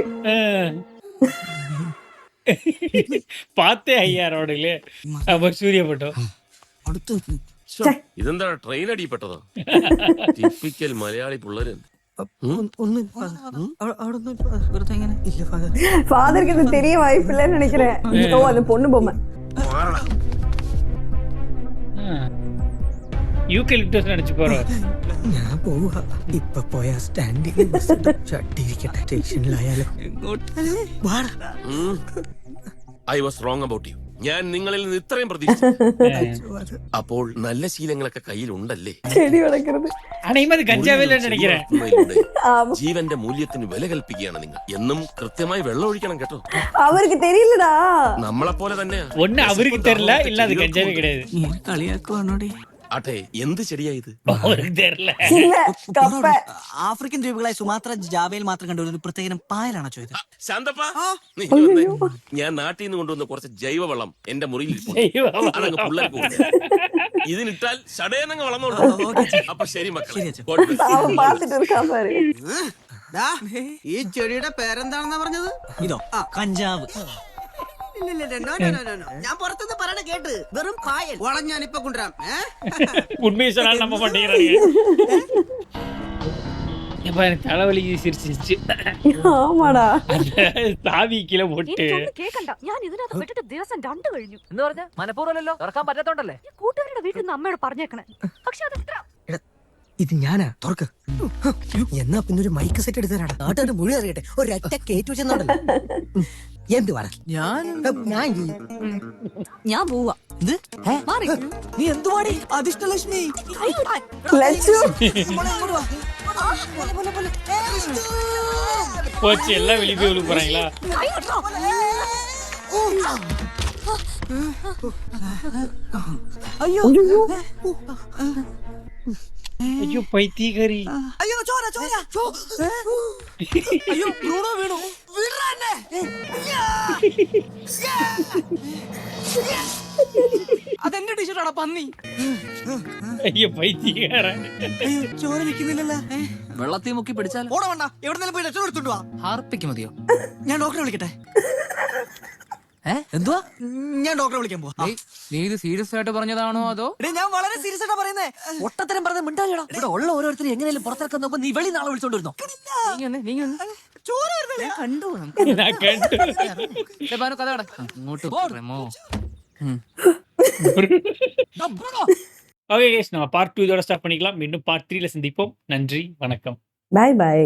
பார்த்தே ஐயா ரோഡില് അപ്പൊ സൂര്യ പോട്ടോ അടുത്ത് ഇതെന്താ ട്രെയിൻ അടിപ്പെട്ടതോ? ടിപ്പിക്കൽ മലയാളി പിള്ളേര്. ഒന്നും വെറുതെ ഇങ്ങനെ ഇല്ല ഫാദർ ஃபாதருக்கு இது தெரிய வாய்ப்பில்லைன்னு நினைக்கிறேன். ஓ அது பொண்ணு பொம்மை. യൂക്കലിപ്റ്റസ് നടിച്ചു പോറോ ഞാൻ പോവാ ഇപ്പൊ പോയ സ്റ്റാൻഡിങ് ഷട്ടിരിക്കട്ടെ സ്റ്റേഷനിലായാലും വാടാ I was wrong about you. ഞാൻ നിങ്ങളിൽ നിന്ന് ഇത്രയും പ്രതീക്ഷിച്ചു. അപ്പോൾ നല്ല ശീലങ്ങളൊക്കെ കയ്യിലുണ്ടല്ലേ? செடி வளர்க்கறது. ஆனா இமது கஞ்சாவே இல்லைன்னு நினைக்கிறேன். ஆமா. ജീവന്റെ മൂല്യത്തിന് വില കൽപ്പിക്കുകയാണ് നിങ്ങൾ. എന്നും കൃത്യമായി വെള്ളം ഒഴിക്കണം കേട്ടോ. அவருக்கு தெரியலடா. നമ്മളെ പോലെ തന്നെയാ. ஒண்ணு அவருக்கு தெரியல இல்ல அது கஞ்சாவே கிடையாது. നീ കളിയാക്കുവാണോടി ആട്ടെ എന്ത് ചെടിയാ ഇത്? அவருக்கு தெரியல. இல்ல கப்பை. ആഫ്രിക്കൻ ദ്വീപുകളായ സുമാത്ര ജാവയിൽ മാത്രം കണ്ട ഒരു പ്രത്യേകം പായലാണ് ചോദിച്ചത് ശാന്തപ്പാ, നീ വന്നേ. ഞാൻ നാട്ടിൽ നിന്ന് കൊണ്ടുവന്ന കുറച്ച് ജൈവവളം എന്റെ മുറിയിൽ ഇരിപ്പുണ്ട്. അതങ്ങ് പിള്ളേർക്ക് കൊടുക്ക്. ഇതിനിട്ടാൽ ഷടേനങ്ങ് വളർന്നോളൂ. അപ്പൊ ശരി മക്കളെ. God bless you. அவன் பார்த்துட்டு இருக்கான் பாரு. ഈ ചെടിയുടെ പേരെന്താണെന്നാ പറഞ്ഞത് ഇതോ കഞ്ചാവ് ഞാൻ പുറത്തുനിന്ന് പറയണ കേട്ട് വെറും പായൽ വളം ഞാനിപ്പൊ കൊണ്ടുവരാം உண்மையை சொன்னாலும் நம்ப மாட்டேங்கிறாங்க. எப்ப எனக்கு தலைவலி சிரிச்சிருச்சு. ஆமாடா. தாவி கீழே போட்டு എനിക്കൊന്നും കേക്കണ്ട. ഞാൻ ഇതിനകത്ത് വിട്ടിട്ട് ദിവസം 2 കഴിഞ്ഞു. എന്ന് പറഞ്ഞ മനഃപൂർവ്വമല്ലോ തുറക്കാൻ പറ്റാത്തോണ്ടല്ലേ ഈ കൂട്ടുകാരുടെ വീട്ടിൽ നിന്ന് അമ്മയോട് പറഞ്ഞേക്കണേ. പക്ഷെ അത് ഇത്ര ഇത് ഞാനാ തുറക്ക് എന്നാ പിന്നെ ഒരു മൈക്ക് സെറ്റ് എടുത്തരാടാ നാട്ടുകാരുടെ മുഴുവൻ അറിയട്ടെ ഒരൊറ്റ കേറ്റ് വെച്ചെന്നോണ്ടല്ലോ എന്ത് പറ ഞാൻ ഞാൻ പോവാ. ഇത് മാറി. നീ എന്തുവാടി അധിഷ്ഠലക്ഷ്മി லட்சு. போச்சு எல்லாம் வெளியே போய் விழுக போறாங்களா? അയ്യോ ஐயோ பைத்தியக்காரி. അയ്യോ ചോര ചോര അയ്യോ ബ്രൂണോ വീണു വീടാന്നെ അതെന്റെ ടീഷർട്ടാണ് പന്നി ஐயோ பைத்தியக்காரன். അയ്യോ ചോര നിൽക്കുന്നില്ലല്ലോ വെള്ളത്തിൽ മുക്കി പിടിച്ചാൽ ഓടാ വേണ്ട എവിടെന്നെങ്കിലും പോയി രക്ഷ എടുത്തോണ്ട് വാ ഹാർപ്പിക്ക് മതിയോ? ഞാൻ ഡോക്ടറെ വിളിക്കട്ടെ എന്തുവാ ഞാൻ ഡോക്ടറെ വിളിക്കാൻ പോവാ നീ ഇത് സീരിയസ് ആയിട്ട് പറഞ്ഞതാണോ അതോ ഞാൻ വളരെ സീരിയസ് ആയിട്ടാ പറയുന്നേ ഒട്ടത്തരം പറഞ്ഞ മിണ്ടാലിടാ ഇവിടെ ഉള്ള ഓരോരുത്തരും എങ്ങനെയും പുറത്തിറക്കാൻ നോക്കുമ്പോ നീ വെളി നാളെ വിളിച്ചോണ്ട് വരുന്നോ ചോര വരുന്നില്ല കണ്ടു நான் கண்டு കഥ കട അങ്ങോട്ട് പ്രേമോ ஓகே கேஸ் நம்ம பார்ட் 2 இதோட ஸ்டார்ட் பண்ணிக்கலாம். மீண்டும் பார்ட் 3ல சந்திப்போம். நன்றி, வணக்கம். பாய் பாய்.